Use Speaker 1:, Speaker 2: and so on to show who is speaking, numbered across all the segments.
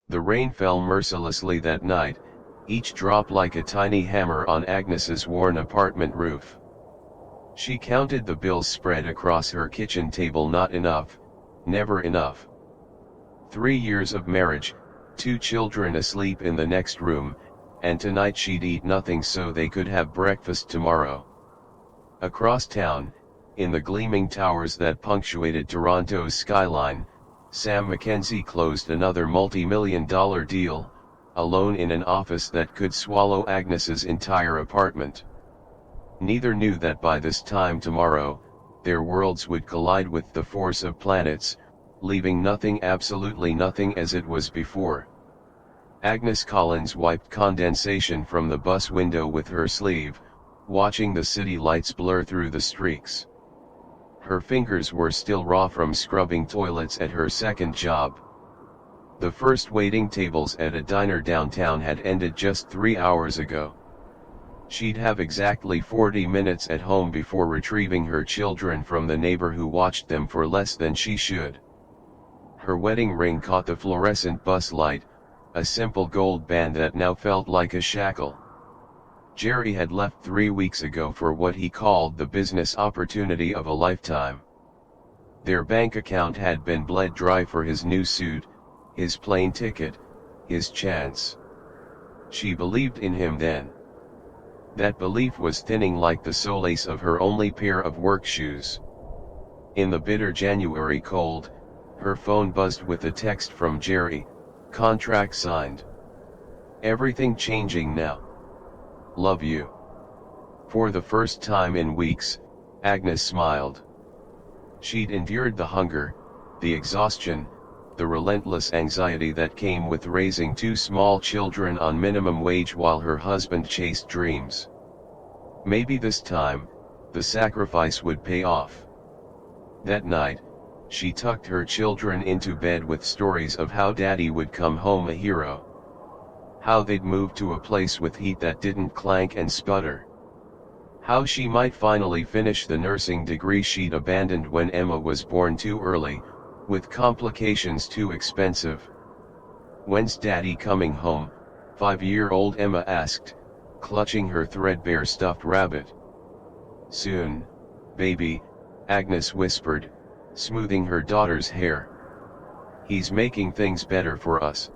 Speaker 1: The rain fell mercilessly that night, each drop like a tiny hammer on Agnes's worn apartment roof. She counted the bills spread across her kitchen table. Not enough, never enough. 3 years of marriage, 2 children asleep in the next room, and tonight she'd eat nothing so they could have breakfast tomorrow. Across town, in the gleaming towers that punctuated Toronto's skyline, Sam Mackenzie closed another multi-million-dollar deal, alone in an office that could swallow Agnes's entire apartment. Neither knew that by this time tomorrow, their worlds would collide with the force of planets, leaving nothing, absolutely nothing, as it was before. Agnes Collins wiped condensation from the bus window with her sleeve, watching the city lights blur through the streaks. Her fingers were still raw from scrubbing toilets at her second job. The first waiting tables at a diner downtown had ended just 3 hours ago. She'd have exactly 40 minutes at home before retrieving her children from the neighbor who watched them for less than she should. Her wedding ring caught the fluorescent bus light, a simple gold band that now felt like a shackle. Jerry had left 3 weeks ago for what he called the business opportunity of a lifetime. Their bank account had been bled dry for his new suit, his plane ticket, his chance. She believed in him then. That belief was thinning like the solace of her only pair of work shoes. In the bitter January cold, her phone buzzed with a text from Jerry, "Contract signed. Everything changing now. Love you." For the first time in weeks, Agnes smiled. She'd endured the hunger, the exhaustion, the relentless anxiety that came with raising 2 small children on minimum wage while her husband chased dreams. Maybe this time, the sacrifice would pay off. That night, she tucked her children into bed with stories of how Daddy would come home a hero. How they'd move to a place with heat that didn't clank and sputter. How she might finally finish the nursing degree she'd abandoned when Emma was born too early, with complications too expensive. "When's Daddy coming home?" 5-year-old Emma asked, clutching her threadbare stuffed rabbit. "Soon, baby," Agnes whispered, smoothing her daughter's hair. "He's making things better for us."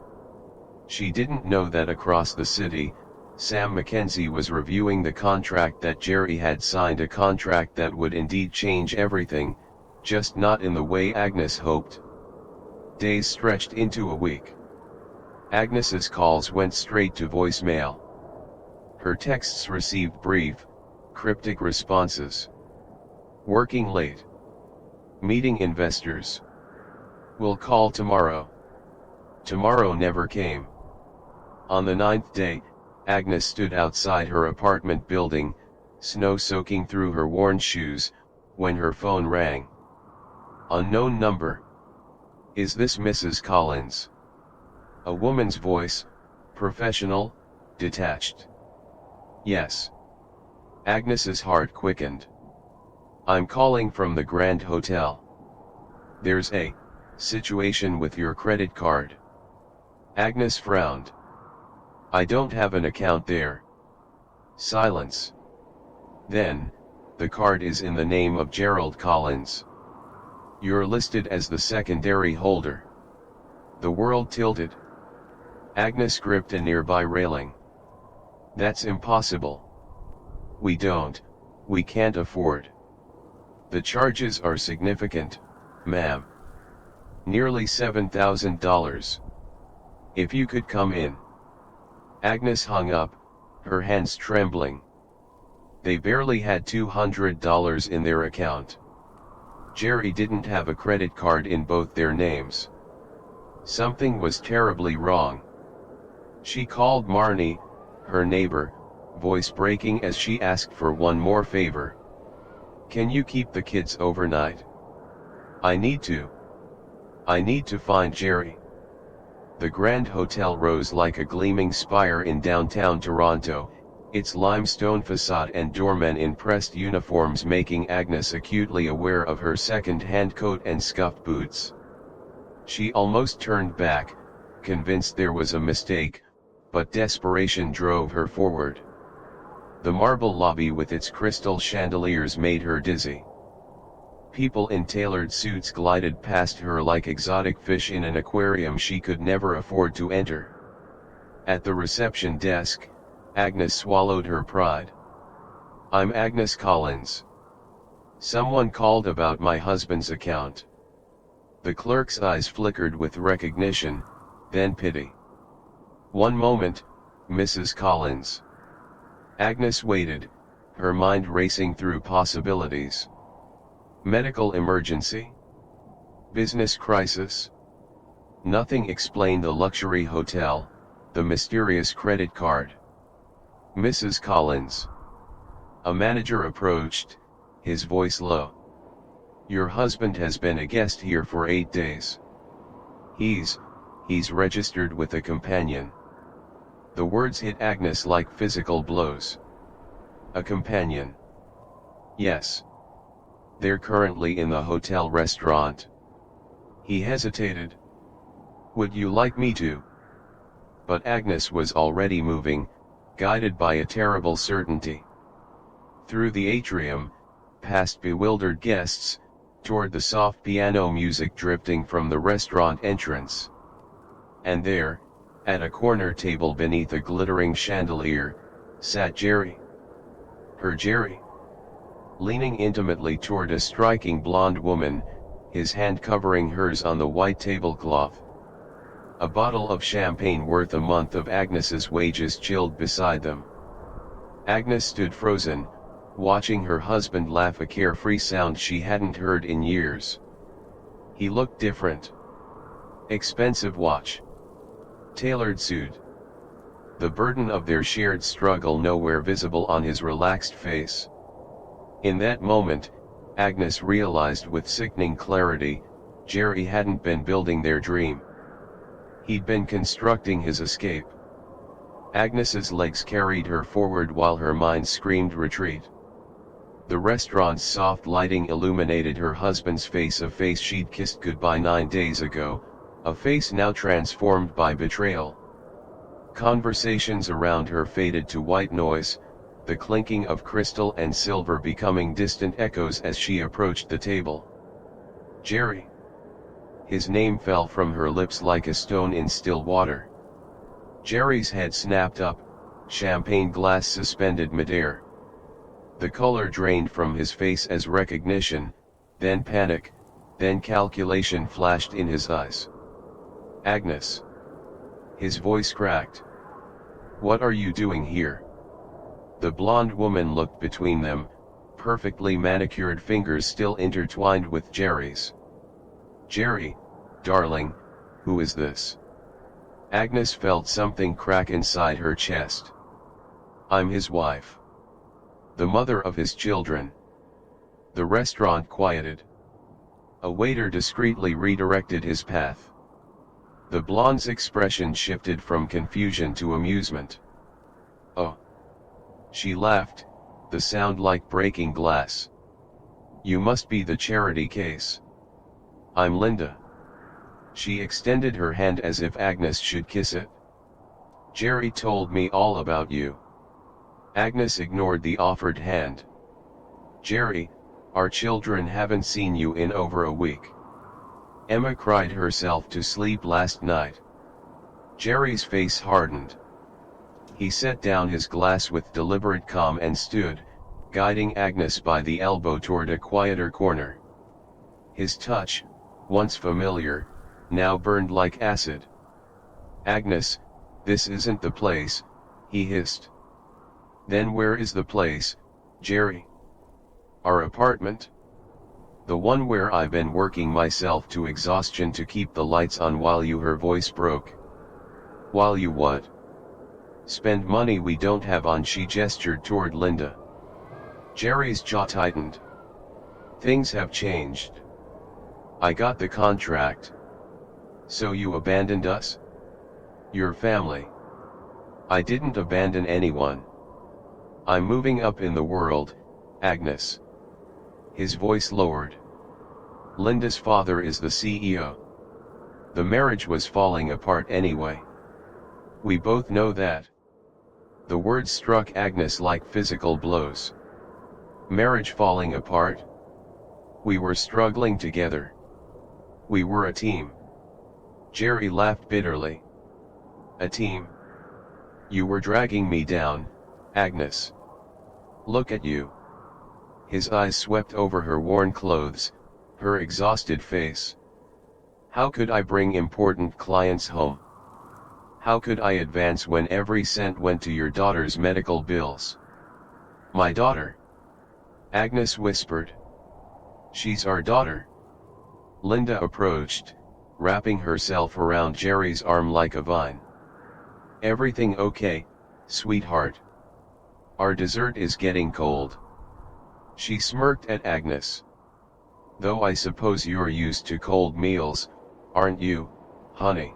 Speaker 1: She didn't know that across the city, Sam Mackenzie was reviewing the contract that Jerry had signed, a contract that would indeed change everything, just not in the way Agnes hoped. Days stretched into a week. Agnes's calls went straight to voicemail. Her texts received brief, cryptic responses. "Working late. Meeting investors. We'll call tomorrow." Tomorrow never came. On the 9th day, Agnes stood outside her apartment building, snow soaking through her worn shoes, when her phone rang. Unknown number. "Is this Mrs. Collins?" A woman's voice, professional, detached. "Yes." Agnes's heart quickened. "I'm calling from the Grand Hotel. There's a situation with your credit card." Agnes frowned. "I don't have an account there." Silence. Then, "The card is in the name of Gerald Collins. You're listed as the secondary holder." The world tilted. Agnes gripped a nearby railing. "That's impossible. We can't afford. The charges are significant, ma'am. Nearly $7,000. If you could come in." Agnes hung up, her hands trembling. They barely had $200 in their account. Jerry didn't have a credit card in both their names. Something was terribly wrong. She called Marnie, her neighbor, voice breaking as she asked for one more favor. "Can you keep the kids overnight? I need to find Jerry." The Grand Hotel rose like a gleaming spire in downtown Toronto, its limestone facade and doormen in pressed uniforms making Agnes acutely aware of her second-hand coat and scuffed boots. She almost turned back, convinced there was a mistake, but desperation drove her forward. The marble lobby with its crystal chandeliers made her dizzy. People in tailored suits glided past her like exotic fish in an aquarium she could never afford to enter. At the reception desk, Agnes swallowed her pride. "I'm Agnes Collins. Someone called about my husband's account." The clerk's eyes flickered with recognition, then pity. "One moment, Mrs. Collins." Agnes waited, her mind racing through possibilities. Medical emergency? Business crisis? Nothing explained the luxury hotel, the mysterious credit card. "Mrs. Collins." A manager approached, his voice low. "Your husband has been a guest here for 8 days. He's registered with a companion." The words hit Agnes like physical blows. "A companion?" "Yes. They're currently in the hotel restaurant." He hesitated. "Would you like me to?" But Agnes was already moving, guided by a terrible certainty. Through the atrium, past bewildered guests, toward the soft piano music drifting from the restaurant entrance. And there, at a corner table beneath a glittering chandelier, sat Jerry. Her Jerry. Leaning intimately toward a striking blonde woman, his hand covering hers on the white tablecloth. A bottle of champagne worth a month of Agnes's wages chilled beside them. Agnes stood frozen, watching her husband laugh, a carefree sound she hadn't heard in years. He looked different. Expensive watch. Tailored suit. The burden of their shared struggle nowhere visible on his relaxed face. In that moment, Agnes realized with sickening clarity, Jerry hadn't been building their dream. He'd been constructing his escape. Agnes's legs carried her forward while her mind screamed retreat. The restaurant's soft lighting illuminated her husband's face, a face she'd kissed goodbye 9 days ago, a face now transformed by betrayal. Conversations around her faded to white noise, the clinking of crystal and silver becoming distant echoes as she approached the table. "Jerry." His name fell from her lips like a stone in still water. Jerry's head snapped up, champagne glass suspended midair. The color drained from his face as recognition, then panic, then calculation flashed in his eyes. "Agnes." His voice cracked. "What are you doing here?" The blonde woman looked between them, perfectly manicured fingers still intertwined with Jerry's. "Jerry, darling, who is this?" Agnes felt something crack inside her chest. "I'm his wife. The mother of his children." The restaurant quieted. A waiter discreetly redirected his path. The blonde's expression shifted from confusion to amusement. "Oh." She laughed, the sound like breaking glass. "You must be the charity case. I'm Linda." She extended her hand as if Agnes should kiss it. "Jerry told me all about you." Agnes ignored the offered hand. "Jerry, our children haven't seen you in over a week. Emma cried herself to sleep last night." Jerry's face hardened. He set down his glass with deliberate calm and stood, guiding Agnes by the elbow toward a quieter corner. His touch, once familiar, now burned like acid. "Agnes, this isn't the place," he hissed. "Then where is the place, Jerry?" "Our apartment. The one where I've been working myself to exhaustion to keep the lights on while you..." Her voice broke. "While you what?" "Spend money we don't have on." She gestured toward Linda. Jerry's jaw tightened. "Things have changed. I got the contract." "So you abandoned us?" "Your family." "I didn't abandon anyone. I'm moving up in the world, Agnes." His voice lowered. "Linda's father is the CEO. The marriage was falling apart anyway. We both know that. The words struck Agnes like physical blows. Marriage falling apart? We were struggling together. We were a team. Jerry laughed bitterly. A team? You were dragging me down, Agnes. Look at you. His eyes swept over her worn clothes, her exhausted face. How could I bring important clients home? How could I advance when every cent went to your daughter's medical bills? My daughter? Agnes whispered. She's our daughter. Linda approached, wrapping herself around Jerry's arm like a vine. Everything okay, sweetheart? Our dessert is getting cold. She smirked at Agnes. Though I suppose you're used to cold meals, aren't you, honey?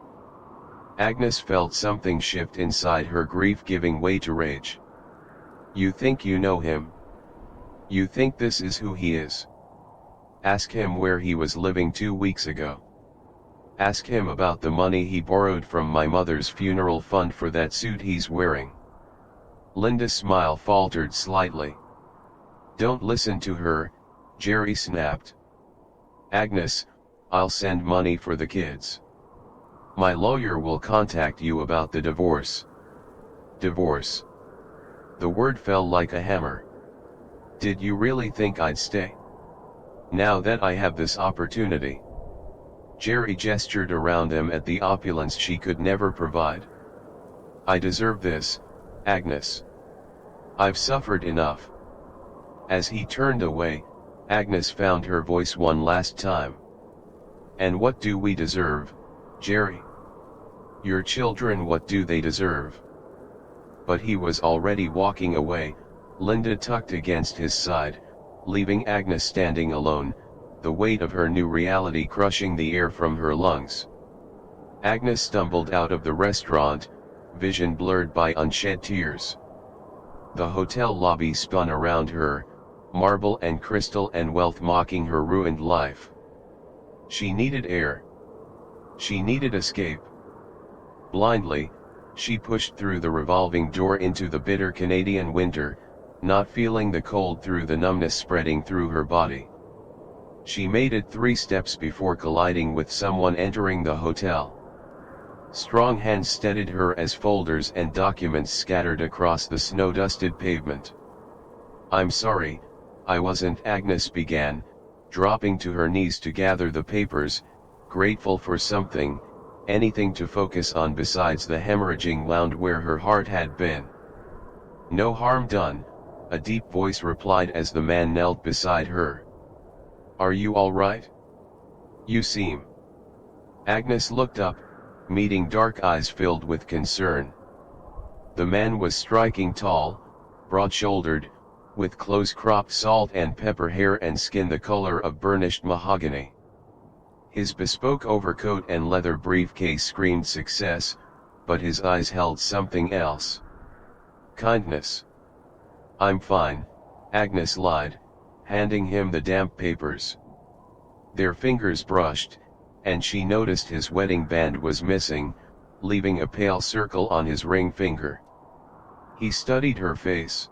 Speaker 1: Agnes felt something shift inside her, grief giving way to rage. You think you know him? You think this is who he is? Ask him where he was living 2 weeks ago. Ask him about the money he borrowed from my mother's funeral fund for that suit he's wearing. Linda's smile faltered slightly. Don't listen to her, Jerry snapped. Agnes, I'll send money for the kids. My lawyer will contact you about the divorce. Divorce. The word fell like a hammer. Did you really think I'd stay? Now that I have this opportunity. Jerry gestured around them at the opulence she could never provide. I deserve this, Agnes. I've suffered enough. As he turned away, Agnes found her voice one last time. And what do we deserve, Jerry? Your children, what do they deserve? But he was already walking away, Linda tucked against his side, leaving Agnes standing alone, the weight of her new reality crushing the air from her lungs. Agnes stumbled out of the restaurant, vision blurred by unshed tears. The hotel lobby spun around her, marble and crystal and wealth mocking her ruined life. She needed air. She needed escape. Blindly, she pushed through the revolving door into the bitter Canadian winter, not feeling the cold through the numbness spreading through her body. She made it 3 steps before colliding with someone entering the hotel. Strong hands steadied her as folders and documents scattered across the snow-dusted pavement. I'm sorry, I wasn't, Agnes began, dropping to her knees to gather the papers, grateful for something, anything to focus on besides the hemorrhaging wound where her heart had been. No harm done, a deep voice replied as the man knelt beside her. Are you all right? You seem. Agnes looked up, meeting dark eyes filled with concern. The man was striking tall, broad-shouldered, with close-cropped salt and pepper hair and skin the color of burnished mahogany. His bespoke overcoat and leather briefcase screamed success, but his eyes held something else. Kindness. I'm fine, Agnes lied, handing him the damp papers. Their fingers brushed, and she noticed his wedding band was missing, leaving a pale circle on his ring finger. He studied her face.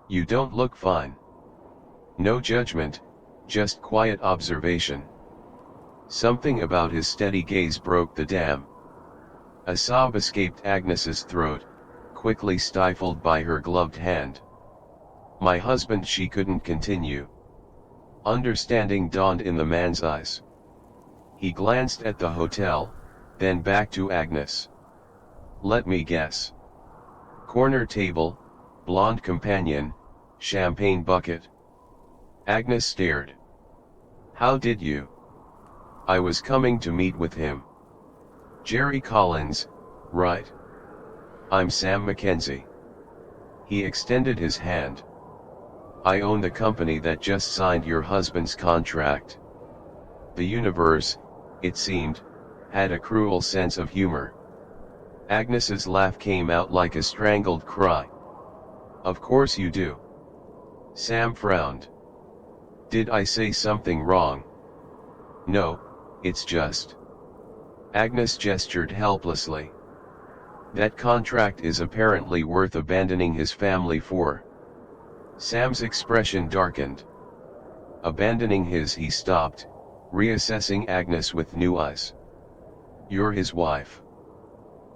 Speaker 1: You don't look fine. No judgment, just quiet observation. Something about his steady gaze broke the dam. A sob escaped Agnes's throat, quickly stifled by her gloved hand. My husband, she couldn't continue. Understanding dawned in the man's eyes. He glanced at the hotel, then back to Agnes. Let me guess. Corner table, blonde companion, champagne bucket. Agnes stared. How did you? I was coming to meet with him. Jerry Collins, right? I'm Sam Mackenzie. He extended his hand. I own the company that just signed your husband's contract. The universe, it seemed, had a cruel sense of humor. Agnes's laugh came out like a strangled cry. Of course you do. Sam frowned. Did I say something wrong? No, it's just. Agnes gestured helplessly. That contract is apparently worth abandoning his family for. Sam's expression darkened. Abandoning his, he stopped, reassessing Agnes with new eyes. You're his wife.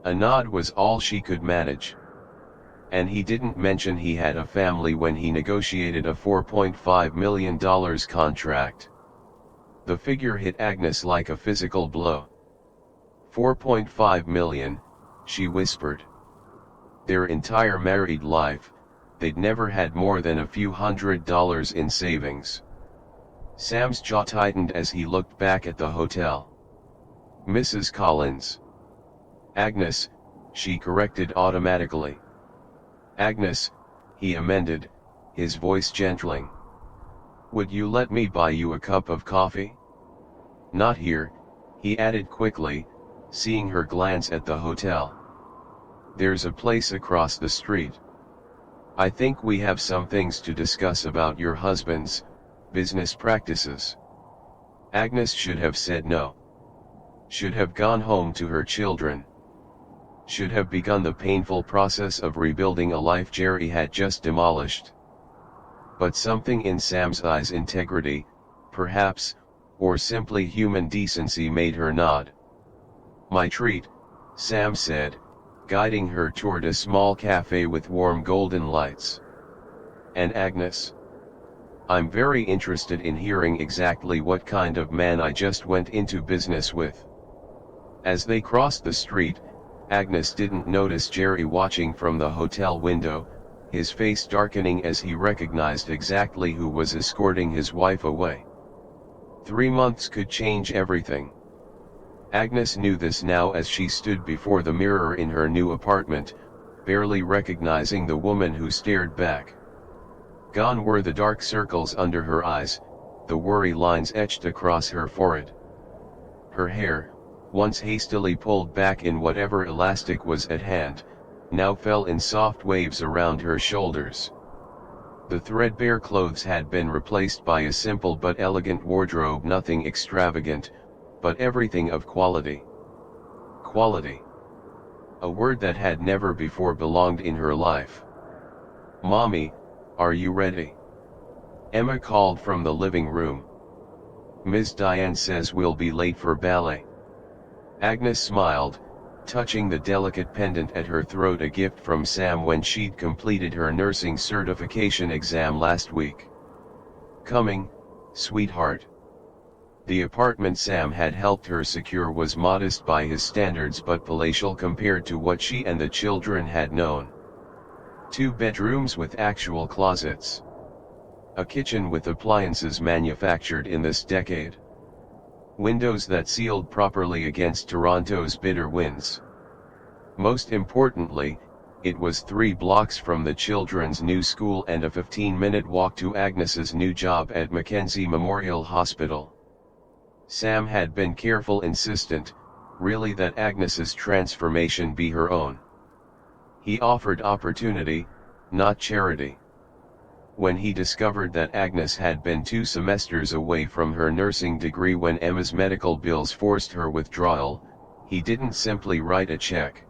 Speaker 1: A nod was all she could manage. And he didn't mention he had a family when he negotiated a $4.5 million contract. The figure hit Agnes like a physical blow. 4.5 million, she whispered. Their entire married life, they'd never had more than a few $100s in savings. Sam's jaw tightened as he looked back at the hotel. Mrs. Collins. Agnes, she corrected automatically. Agnes, he amended, his voice gentling. Would you let me buy you a cup of coffee? Not here, he added quickly, seeing her glance at the hotel. There's a place across the street. I think we have some things to discuss about your husband's business practices. Agnes should have said no. Should have gone home to her children. Should have begun the painful process of rebuilding a life Jerry had just demolished. But something in Sam's eyes, integrity, perhaps, or simply human decency, made her nod. My treat, Sam said, guiding her toward a small cafe with warm golden lights. And Agnes? I'm very interested in hearing exactly what kind of man I just went into business with. As they crossed the street, Agnes didn't notice Jerry watching from the hotel window, his face darkening as he recognized exactly who was escorting his wife away. 3 months could change everything. Agnes knew this now as she stood before the mirror in her new apartment, barely recognizing the woman who stared back. Gone were the dark circles under her eyes, the worry lines etched across her forehead. Her hair, once hastily pulled back in whatever elastic was at hand, now fell in soft waves around her shoulders. The threadbare clothes had been replaced by a simple but elegant wardrobe, nothing extravagant, but everything of quality. Quality. A word that had never before belonged in her life. Mommy, are you ready? Emma called from the living room. Ms. Diane says we'll be late for ballet. Agnes smiled, touching the delicate pendant at her throat, a gift from Sam when she'd completed her nursing certification exam last week. Coming, sweetheart. The apartment Sam had helped her secure was modest by his standards but palatial compared to what she and the children had known. 2 bedrooms with actual closets. A kitchen with appliances manufactured in this decade. Windows that sealed properly against Toronto's bitter winds. Most importantly, it was 3 blocks from the children's new school and a 15-minute walk to Agnes's new job at Mackenzie Memorial Hospital. Sam had been careful, insistent, really, that Agnes's transformation be her own. He offered opportunity, not charity. When he discovered that Agnes had been 2 semesters away from her nursing degree when Emma's medical bills forced her withdrawal, he didn't simply write a check.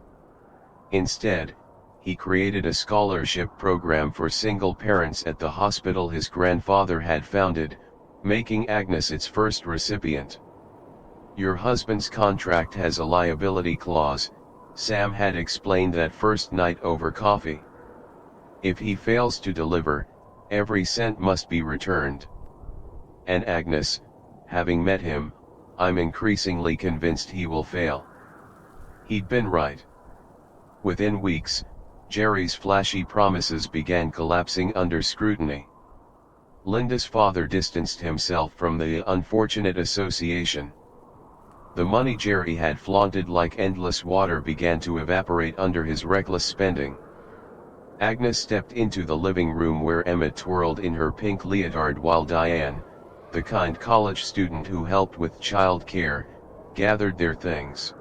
Speaker 1: Instead, he created a scholarship program for single parents at the hospital his grandfather had founded, making Agnes its first recipient. Your husband's contract has a liability clause, Sam had explained that first night over coffee. If he fails to deliver, every cent must be returned. And Agnes, having met him, I'm increasingly convinced he will fail. He'd been right. Within weeks, Jerry's flashy promises began collapsing under scrutiny. Linda's father distanced himself from the unfortunate association. The money Jerry had flaunted like endless water began to evaporate under his reckless spending. Agnes stepped into the living room where Emma twirled in her pink leotard while Diane, the kind college student who helped with child care, gathered their things.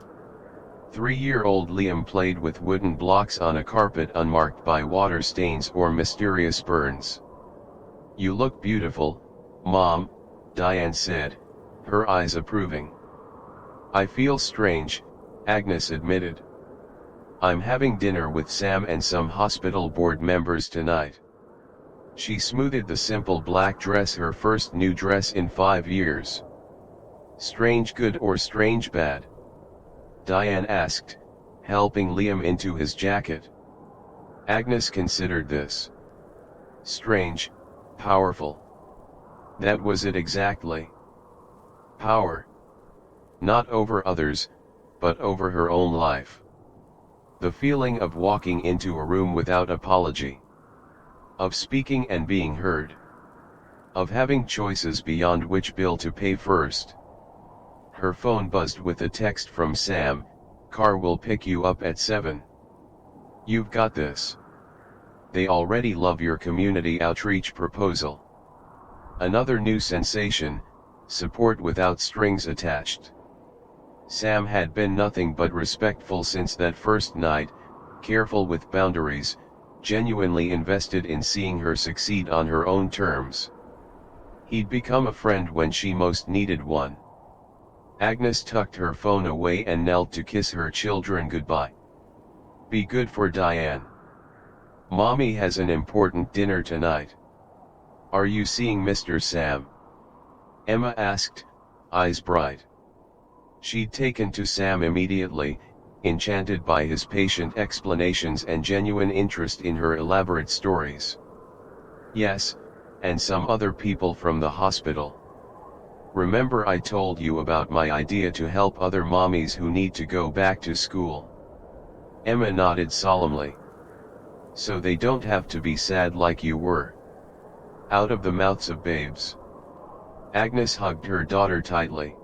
Speaker 1: 3-year-old Liam played with wooden blocks on a carpet unmarked by water stains or mysterious burns. You look beautiful, Mom, Diane said, her eyes approving. I feel strange, Agnes admitted. I'm having dinner with Sam and some hospital board members tonight. She smoothed the simple black dress, her first new dress in 5 years. Strange good or strange bad? Diane asked, helping Liam into his jacket. Agnes considered this. Strange, powerful. That was it exactly. Power. Not over others, but over her own life. The feeling of walking into a room without apology. Of speaking and being heard. Of having choices beyond which bill to pay first. Her phone buzzed with a text from Sam, "Car will pick you up at 7. You've got this. They already love your community outreach proposal." Another new sensation, support without strings attached. Sam had been nothing but respectful since that first night, careful with boundaries, genuinely invested in seeing her succeed on her own terms. He'd become a friend when she most needed one. Agnes tucked her phone away and knelt to kiss her children goodbye. Be good for Diane. Mommy has an important dinner tonight. Are you seeing Mr. Sam? Emma asked, eyes bright. She'd taken to Sam immediately, enchanted by his patient explanations and genuine interest in her elaborate stories. Yes, and some other people from the hospital. Remember I told you about my idea to help other mommies who need to go back to school? Emma nodded solemnly. So they don't have to be sad like you were. Out of the mouths of babes. Agnes hugged her daughter tightly.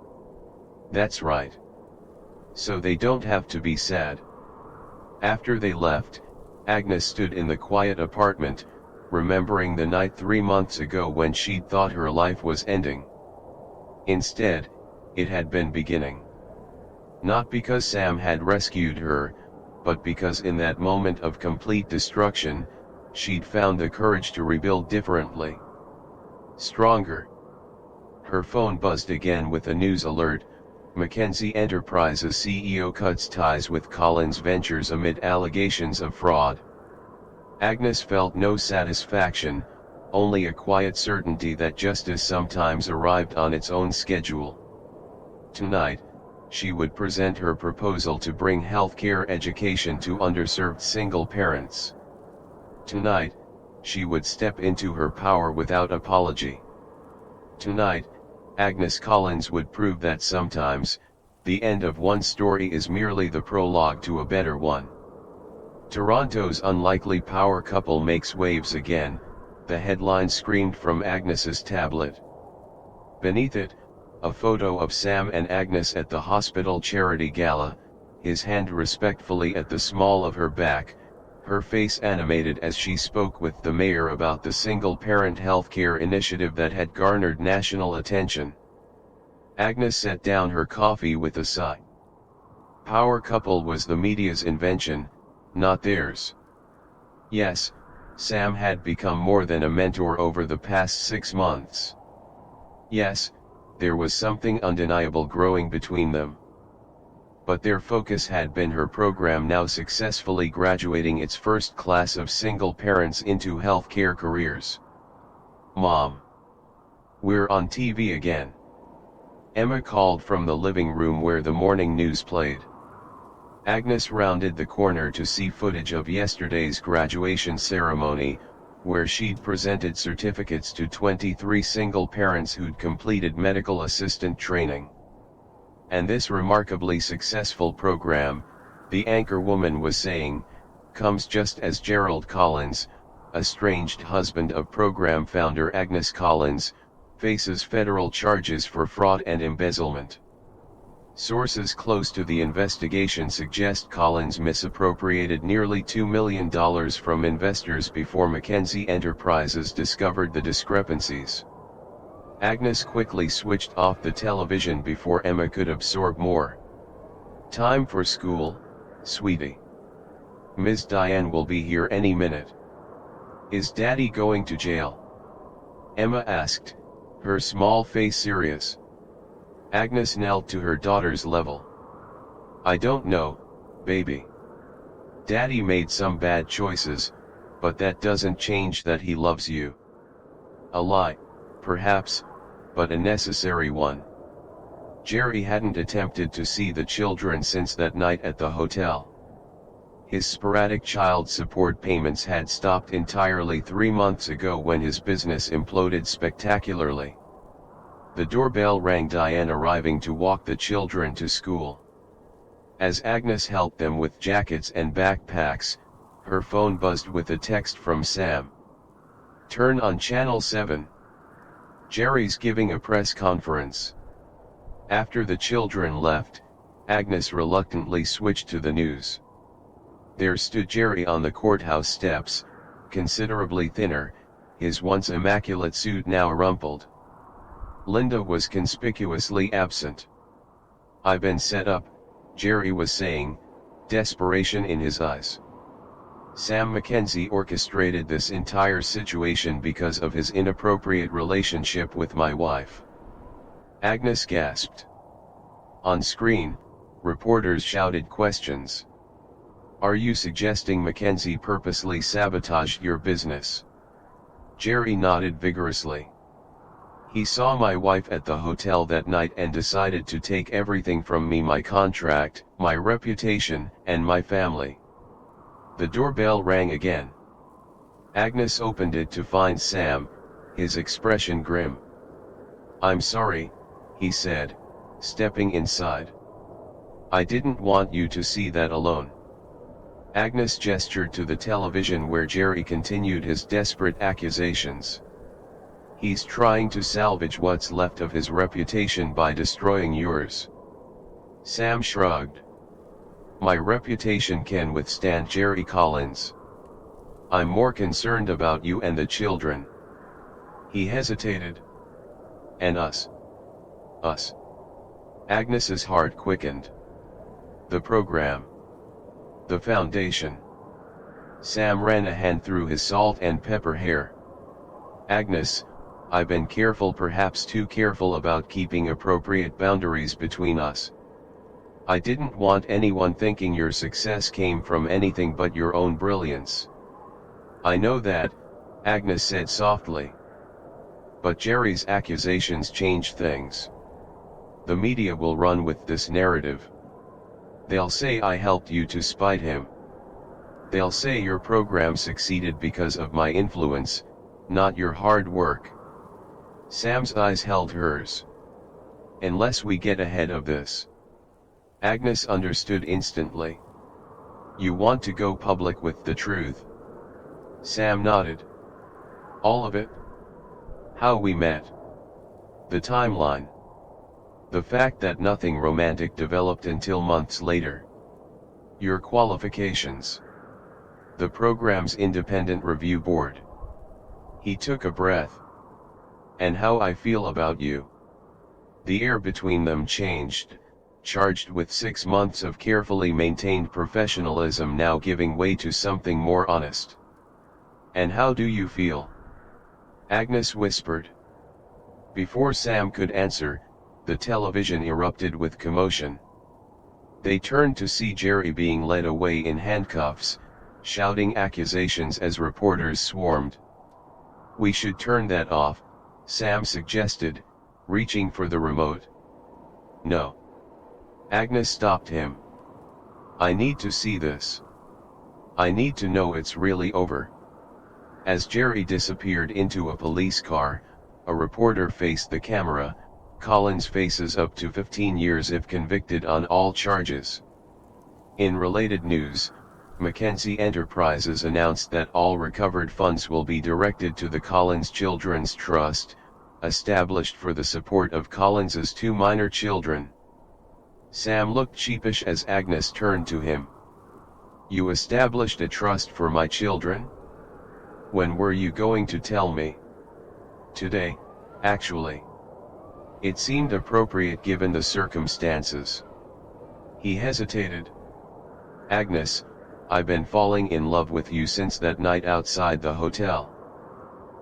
Speaker 1: That's right. So they don't have to be sad. After they left, Agnes stood in the quiet apartment, remembering the night 3 months ago when she'd thought her life was ending. Instead, it had been beginning. Not because Sam had rescued her, but because in that moment of complete destruction, she'd found the courage to rebuild differently. Stronger. Her phone buzzed again with a news alert. Mackenzie Enterprises CEO cuts ties with Collins Ventures amid allegations of fraud. Agnes felt no satisfaction, only a quiet certainty that justice sometimes arrived on its own schedule. Tonight, she would present her proposal to bring healthcare education to underserved single parents. Tonight, she would step into her power without apology. Tonight, Agnes Collins would prove that sometimes, the end of one story is merely the prologue to a better one. Toronto's unlikely power couple makes waves again, the headline screamed from Agnes's tablet. Beneath it, a photo of Sam and Agnes at the hospital charity gala, his hand respectfully at the small of her back, her face animated as she spoke with the mayor about the single-parent healthcare initiative that had garnered national attention. Agnes set down her coffee with a sigh. Power couple was the media's invention, not theirs. Yes, Sam had become more than a mentor over the past 6 months. Yes, there was something undeniable growing between them. But their focus had been her program, now successfully graduating its first class of single parents into healthcare careers. Mom. We're on TV again. Emma called from the living room where the morning news played. Agnes rounded the corner to see footage of yesterday's graduation ceremony, where she'd presented certificates to 23 single parents who'd completed medical assistant training. And this remarkably successful program, the anchor woman was saying, comes just as Gerald Collins, estranged husband of program founder Agnes Collins, faces federal charges for fraud and embezzlement. Sources close to the investigation suggest Collins misappropriated nearly $2 million from investors before Mackenzie Enterprises discovered the discrepancies. Agnes quickly switched off the television before Emma could absorb more. Time for school, sweetie. Ms. Diane will be here any minute. Is Daddy going to jail? Emma asked, her small face serious. Agnes knelt to her daughter's level. I don't know, baby. Daddy made some bad choices, but that doesn't change that he loves you. A lie, perhaps, but a necessary one. Jerry hadn't attempted to see the children since that night at the hotel. His sporadic child support payments had stopped entirely 3 months ago when his business imploded spectacularly. The doorbell rang, Diane arriving to walk the children to school. As Agnes helped them with jackets and backpacks, her phone buzzed with a text from Sam. Turn on channel 7. Jerry's giving a press conference. After the children left, Agnes reluctantly switched to the news. There stood Jerry on the courthouse steps, considerably thinner, his once immaculate suit now rumpled. Linda was conspicuously absent. I've been set up, Jerry was saying, desperation in his eyes. Sam Mackenzie orchestrated this entire situation because of his inappropriate relationship with my wife. Agnes gasped. On screen, reporters shouted questions. Are you suggesting Mackenzie purposely sabotaged your business? Jerry nodded vigorously. He saw my wife at the hotel that night and decided to take everything from me, my contract, my reputation, and my family. The doorbell rang again. Agnes opened it to find Sam, his expression grim. I'm sorry, he said, stepping inside. I didn't want you to see that alone. Agnes gestured to the television where Jerry continued his desperate accusations. He's trying to salvage what's left of his reputation by destroying yours. Sam shrugged. My reputation can withstand Jerry Collins. I'm more concerned about you and the children. He hesitated. And us. Us. Agnes's heart quickened. The program. The foundation. Sam ran a hand through his salt and pepper hair. Agnes, I've been careful, perhaps too careful, about keeping appropriate boundaries between us. I didn't want anyone thinking your success came from anything but your own brilliance. I know that, Agnes said softly. But Jerry's accusations change things. The media will run with this narrative. They'll say I helped you to spite him. They'll say your program succeeded because of my influence, not your hard work. Sam's eyes held hers. Unless we get ahead of this. Agnes understood instantly. You want to go public with the truth? Sam nodded. All of it? How we met? The timeline? The fact that nothing romantic developed until months later. Your qualifications. The program's independent review board. He took a breath. And how I feel about you. The air between them changed, charged with 6 months of carefully maintained professionalism now giving way to something more honest. And how do you feel? Agnes whispered. Before Sam could answer, the television erupted with commotion. They turned to see Jerry being led away in handcuffs, shouting accusations as reporters swarmed. We should turn that off, Sam suggested, reaching for the remote. No. Agnes stopped him. I need to see this. I need to know it's really over. As Jerry disappeared into a police car, a reporter faced the camera. Collins faces up to 15 years if convicted on all charges. In related news, Mackenzie Enterprises announced that all recovered funds will be directed to the Collins Children's Trust, established for the support of Collins's 2 minor children. Sam looked sheepish as Agnes turned to him. You established a trust for my children? When were you going to tell me? Today, actually. It seemed appropriate given the circumstances. He hesitated. Agnes, I've been falling in love with you since that night outside the hotel.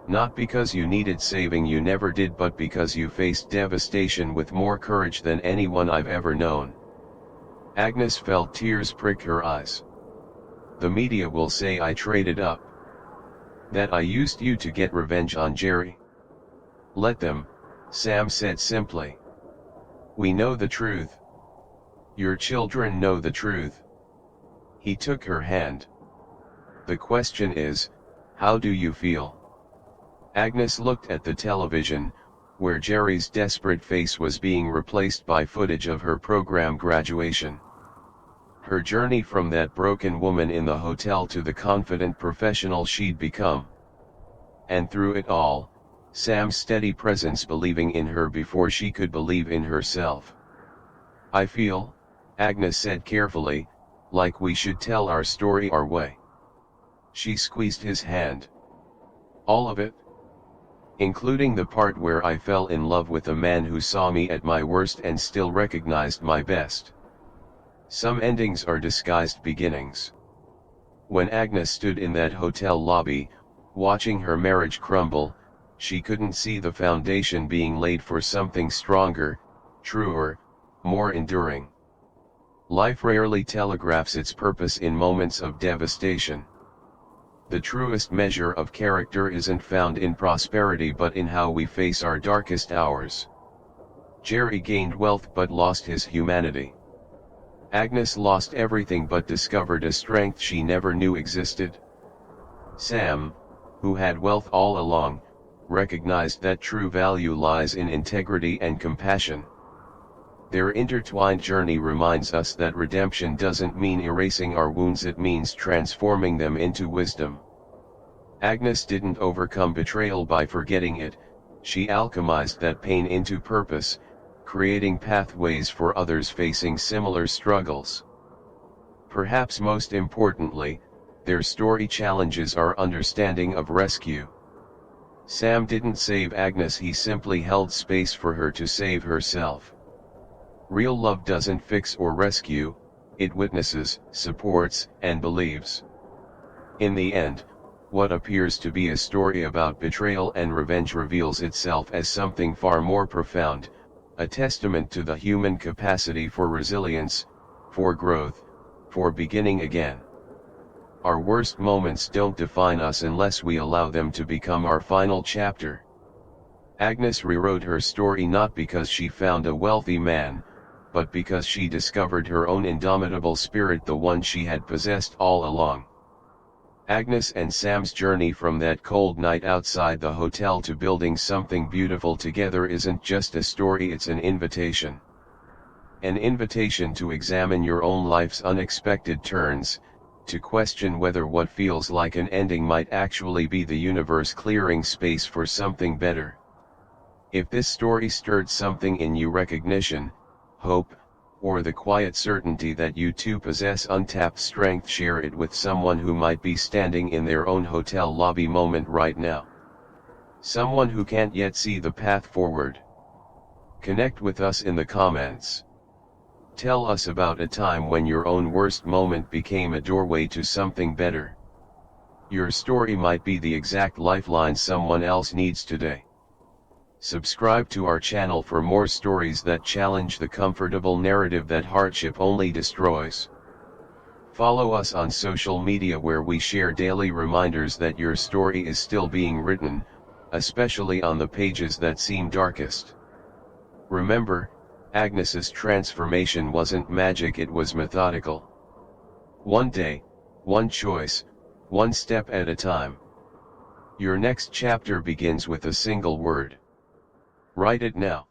Speaker 1: Not because you needed saving, you never did, but because you faced devastation with more courage than anyone I've ever known. Agnes felt tears prick her eyes. The media will say I traded up. That I used you to get revenge on Jerry. Let them, Sam said simply. We know the truth. Your children know the truth. He took her hand. The question is, how do you feel? Agnes looked at the television, where Jerry's desperate face was being replaced by footage of her program graduation. Her journey from that broken woman in the hotel to the confident professional she'd become. And through it all, Sam's steady presence, believing in her before she could believe in herself. I feel, Agnes said carefully, like we should tell our story our way. She squeezed his hand. All of it? Including the part where I fell in love with a man who saw me at my worst and still recognized my best. Some endings are disguised beginnings. When Agnes stood in that hotel lobby, watching her marriage crumble, she couldn't see the foundation being laid for something stronger, truer, more enduring. Life rarely telegraphs its purpose in moments of devastation. The truest measure of character isn't found in prosperity but in how we face our darkest hours. Jerry gained wealth but lost his humanity. Agnes lost everything but discovered a strength she never knew existed. Sam, who had wealth all along, recognized that true value lies in integrity and compassion. Their intertwined journey reminds us that redemption doesn't mean erasing our wounds, it means transforming them into wisdom. Agnes didn't overcome betrayal by forgetting it, she alchemized that pain into purpose, creating pathways for others facing similar struggles. Perhaps most importantly, their story challenges our understanding of rescue. Sam didn't save Agnes, he simply held space for her to save herself. Real love doesn't fix or rescue, it witnesses, supports, and believes. In the end, what appears to be a story about betrayal and revenge reveals itself as something far more profound, a testament to the human capacity for resilience, for growth, for beginning again. Our worst moments don't define us unless we allow them to become our final chapter. Agnes rewrote her story not because she found a wealthy man, but because she discovered her own indomitable spirit, the one she had possessed all along. Agnes and Sam's journey from that cold night outside the hotel to building something beautiful together isn't just a story, it's an invitation. An invitation to examine your own life's unexpected turns, to question whether what feels like an ending might actually be the universe clearing space for something better. If this story stirred something in you, recognition, hope, or the quiet certainty that you too possess untapped strength, share it with someone who might be standing in their own hotel lobby moment right now. Someone who can't yet see the path forward. Connect with us in the comments. Tell us about a time when your own worst moment became a doorway to something better. Your story might be the exact lifeline someone else needs today. Subscribe to our channel for more stories that challenge the comfortable narrative that hardship only destroys. Follow us on social media where we share daily reminders that your story is still being written, especially on the pages that seem darkest. Remember, Agnes's transformation wasn't magic, it was methodical. One day, one choice, one step at a time. Your next chapter begins with a single word. Write it now.